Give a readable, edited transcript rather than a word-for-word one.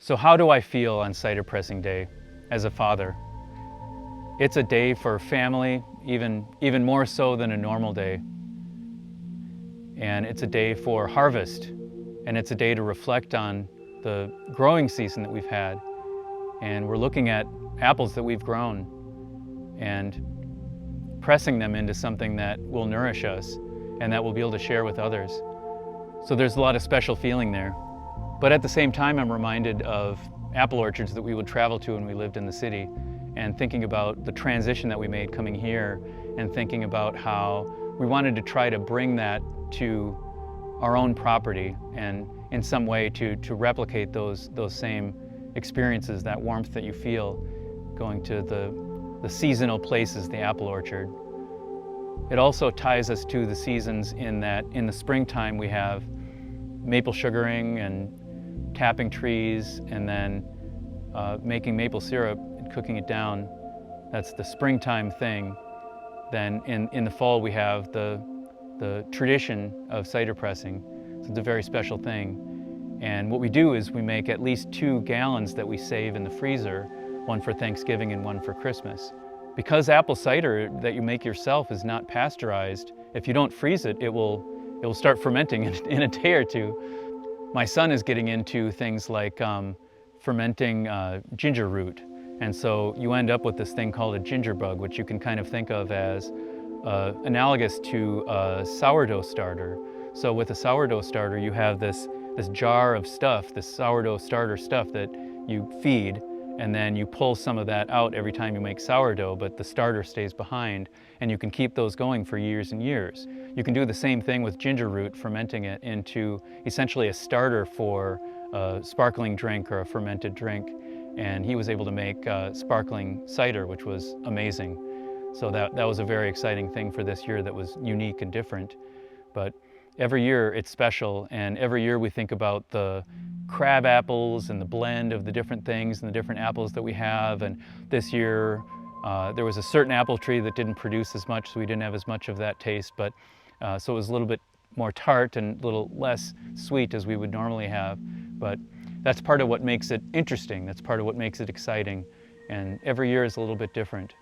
So how do I feel on cider pressing day as a father? It's a day for family, even more so than a normal day. And it's a day for harvest. And it's a day to reflect on the growing season that we've had. And we're looking at apples that we've grown and pressing them into something that will nourish us and that we'll be able to share with others. So there's a lot of special feeling there. But at the same time, I'm reminded of apple orchards that we would travel to when we lived in the city, and thinking about the transition that we made coming here, and thinking about how we wanted to try to bring that to our own property and in some way to replicate those same experiences, that warmth that you feel going to the seasonal places, the apple orchard. It also ties us to the seasons in that in the springtime we have maple sugaring and tapping trees, and then making maple syrup and cooking it down. That's the springtime thing. Then in the fall we have the tradition of cider pressing. So it's a very special thing. And what we do is we make at least 2 gallons that we save in the freezer, one for Thanksgiving and one for Christmas. Because apple cider that you make yourself is not pasteurized, if you don't freeze it, it will start fermenting in a day or 2. My son is getting into things like fermenting ginger root. And so you end up with this thing called a ginger bug, which you can kind of think of as analogous to a sourdough starter. So with a sourdough starter, you have this jar of stuff, this sourdough starter stuff that you feed, and then you pull some of that out every time you make sourdough, but the starter stays behind, and you can keep those going for years and years. You can do the same thing with ginger root, fermenting it into essentially a starter for a sparkling drink or a fermented drink. And he was able to make sparkling cider, which was amazing. So that was a very exciting thing for this year that was unique and different. But every year it's special, and every year we think about the crab apples and the blend of the different things and the different apples that we have. And this year there was a certain apple tree that didn't produce as much, so we didn't have as much of that taste. But so it was a little bit more tart and a little less sweet as we would normally have. But that's part of what makes it interesting. That's part of what makes it exciting. And every year is a little bit different.